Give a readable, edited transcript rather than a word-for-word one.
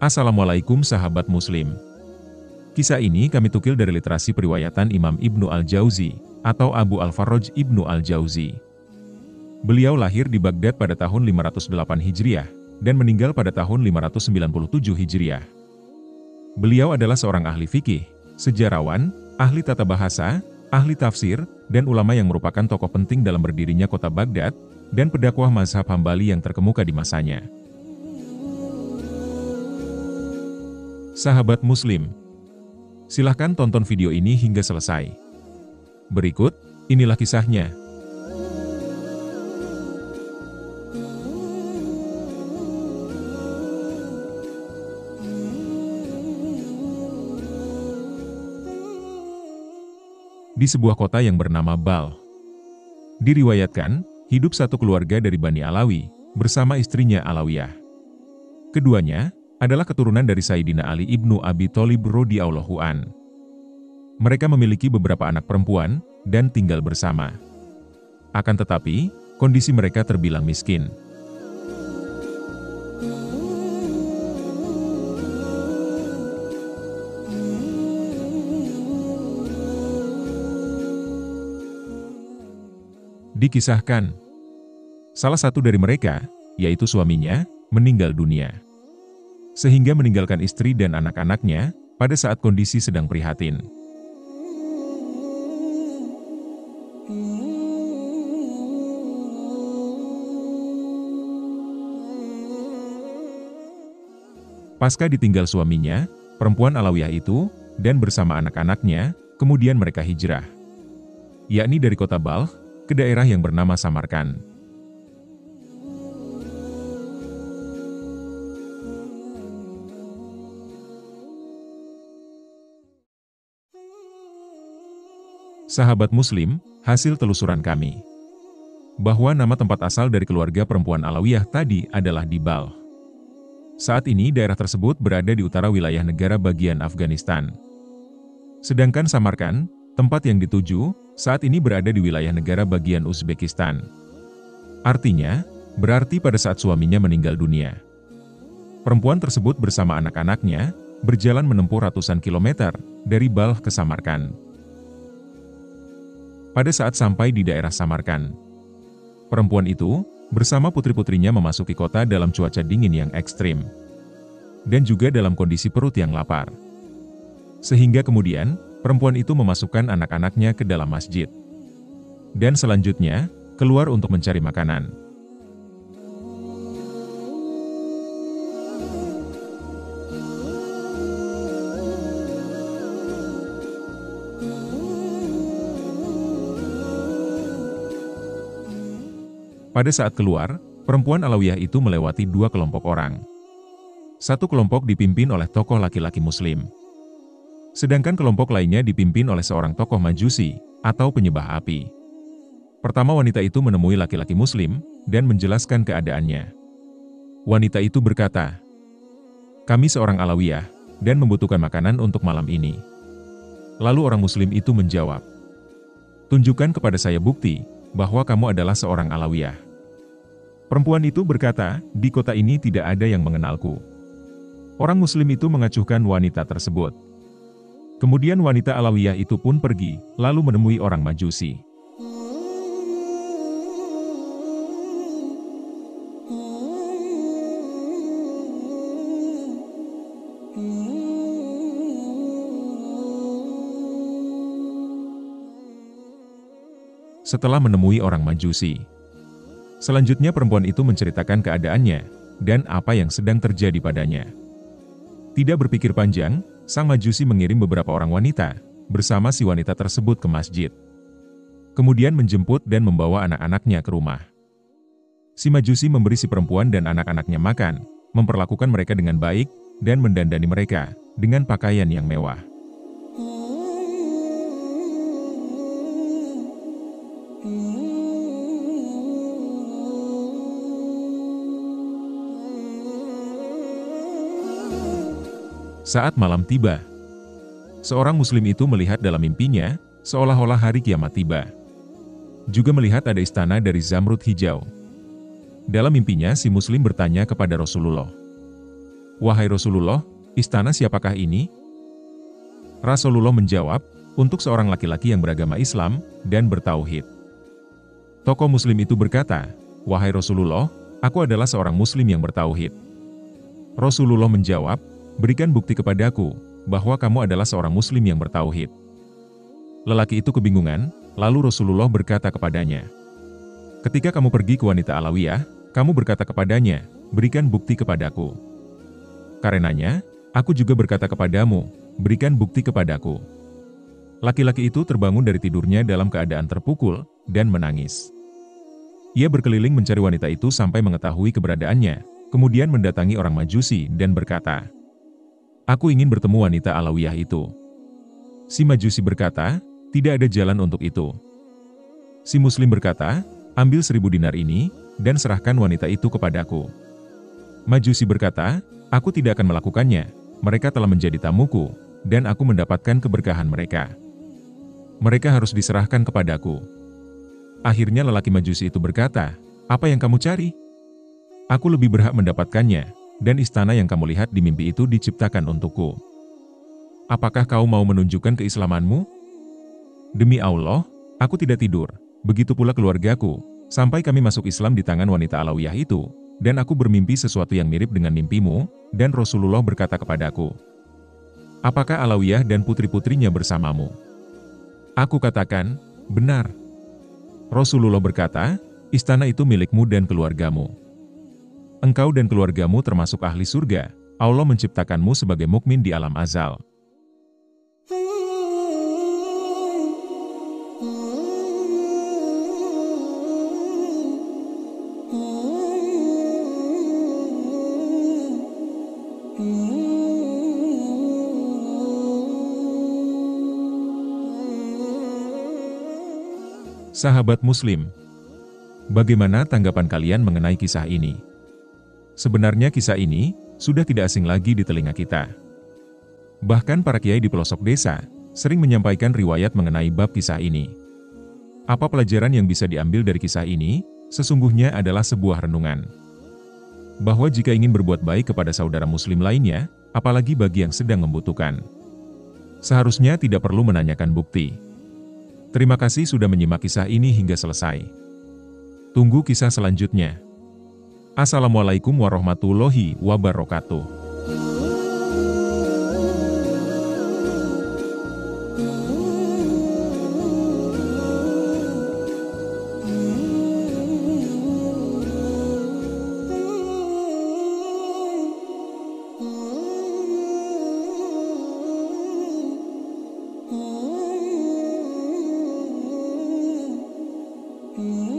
Assalamualaikum sahabat muslim. Kisah ini kami tukil dari literasi periwayatan Imam Ibnu Al-Jauzi, atau Abu Al-Farraj Ibnu Al-Jauzi. Beliau lahir di Baghdad pada tahun 508 Hijriah, dan meninggal pada tahun 597 Hijriah. Beliau adalah seorang ahli fikih, sejarawan, ahli tata bahasa, ahli tafsir, dan ulama yang merupakan tokoh penting dalam berdirinya kota Baghdad, dan pendakwah mazhab Hambali yang terkemuka di masanya. Sahabat muslim, silahkan tonton video ini hingga selesai. Berikut, inilah kisahnya. Di sebuah kota yang bernama Balkh, diriwayatkan, hidup satu keluarga dari Bani Alawi, bersama istrinya Alawiyah. Keduanya adalah keturunan dari Sayyidina Ali ibnu Abi Thalib radhiyallahu an. Mereka memiliki beberapa anak perempuan, dan tinggal bersama. Akan tetapi, kondisi mereka terbilang miskin. Dikisahkan, salah satu dari mereka, yaitu suaminya, meninggal dunia. Sehingga meninggalkan istri dan anak-anaknya, pada saat kondisi sedang prihatin. Pasca ditinggal suaminya, perempuan Alawiyah itu, dan bersama anak-anaknya, kemudian mereka hijrah. Yakni dari kota Balkh, ke daerah yang bernama Samarkand. Sahabat muslim, hasil telusuran kami, bahwa nama tempat asal dari keluarga perempuan Alawiyah tadi adalah di Balkh. Saat ini daerah tersebut berada di utara wilayah negara bagian Afghanistan. Sedangkan Samarkand, tempat yang dituju, saat ini berada di wilayah negara bagian Uzbekistan. Artinya, berarti pada saat suaminya meninggal dunia, perempuan tersebut bersama anak-anaknya, berjalan menempuh ratusan kilometer, dari Balkh ke Samarkand. Pada saat sampai di daerah Samarkand, perempuan itu, bersama putri-putrinya memasuki kota dalam cuaca dingin yang ekstrim, dan juga dalam kondisi perut yang lapar. Sehingga kemudian, perempuan itu memasukkan anak-anaknya ke dalam masjid. Dan selanjutnya, keluar untuk mencari makanan. Pada saat keluar, perempuan Alawiyah itu melewati dua kelompok orang. Satu kelompok dipimpin oleh tokoh laki-laki muslim. Sedangkan kelompok lainnya dipimpin oleh seorang tokoh majusi, atau penyembah api. Pertama wanita itu menemui laki-laki muslim, dan menjelaskan keadaannya. Wanita itu berkata, "Kami seorang Alawiyah, dan membutuhkan makanan untuk malam ini." Lalu orang muslim itu menjawab, "Tunjukkan kepada saya bukti, bahwa kamu adalah seorang Alawiyah." Perempuan itu berkata, "Di kota ini tidak ada yang mengenalku." Orang muslim itu mengacuhkan wanita tersebut. Kemudian wanita Alawiyah itu pun pergi, lalu menemui orang majusi. Setelah menemui orang majusi, selanjutnya perempuan itu menceritakan keadaannya, dan apa yang sedang terjadi padanya. Tidak berpikir panjang, sang majusi mengirim beberapa orang wanita, bersama si wanita tersebut ke masjid. Kemudian menjemput dan membawa anak-anaknya ke rumah. Si majusi memberi si perempuan dan anak-anaknya makan, memperlakukan mereka dengan baik, dan mendandani mereka, dengan pakaian yang mewah. Saat malam tiba, seorang muslim itu melihat dalam mimpinya, seolah-olah hari kiamat tiba. Juga melihat ada istana dari zamrud hijau. Dalam mimpinya si muslim bertanya kepada Rasulullah, "Wahai Rasulullah, istana siapakah ini?" Rasulullah menjawab, "Untuk seorang laki-laki yang beragama Islam dan bertauhid." Tokoh Muslim itu berkata, "Wahai Rasulullah, aku adalah seorang Muslim yang bertauhid." Rasulullah menjawab, "Berikan bukti kepadaku bahwa kamu adalah seorang Muslim yang bertauhid." Lelaki itu kebingungan, lalu Rasulullah berkata kepadanya, "Ketika kamu pergi ke wanita Alawiyah, kamu berkata kepadanya, 'Berikan bukti kepadaku.' Karenanya, aku juga berkata kepadamu, 'Berikan bukti kepadaku.'" Laki-laki itu terbangun dari tidurnya dalam keadaan terpukul dan menangis. Ia berkeliling mencari wanita itu sampai mengetahui keberadaannya, kemudian mendatangi orang Majusi dan berkata, "Aku ingin bertemu wanita Alawiyah itu." Si Majusi berkata, "Tidak ada jalan untuk itu." Si Muslim berkata, "Ambil 1.000 dinar ini, dan serahkan wanita itu kepadaku." Majusi berkata, "Aku tidak akan melakukannya, mereka telah menjadi tamuku, dan aku mendapatkan keberkahan mereka. Mereka harus diserahkan kepadaku." Akhirnya lelaki Majusi itu berkata, "Apa yang kamu cari? Aku lebih berhak mendapatkannya, dan istana yang kamu lihat di mimpi itu diciptakan untukku. Apakah kau mau menunjukkan keislamanmu?" "Demi Allah, aku tidak tidur, begitu pula keluargaku, sampai kami masuk Islam di tangan wanita Alawiyah itu, dan aku bermimpi sesuatu yang mirip dengan mimpimu, dan Rasulullah berkata kepadaku, 'Apakah Alawiyah dan putri-putrinya bersamamu?' Aku katakan, 'Benar.' Rasulullah berkata, 'Istana itu milikmu dan keluargamu. Engkau dan keluargamu termasuk ahli surga. Allah menciptakanmu sebagai mukmin di alam azal.'" Sahabat Muslim, bagaimana tanggapan kalian mengenai kisah ini? Sebenarnya kisah ini sudah tidak asing lagi di telinga kita. Bahkan para kiai di pelosok desa sering menyampaikan riwayat mengenai bab kisah ini. Apa pelajaran yang bisa diambil dari kisah ini? Sesungguhnya adalah sebuah renungan. Bahwa jika ingin berbuat baik kepada saudara muslim lainnya, apalagi bagi yang sedang membutuhkan, seharusnya tidak perlu menanyakan bukti. Terima kasih sudah menyimak kisah ini hingga selesai. Tunggu kisah selanjutnya. Assalamualaikum warahmatullahi wabarakatuh. Mm-hmm.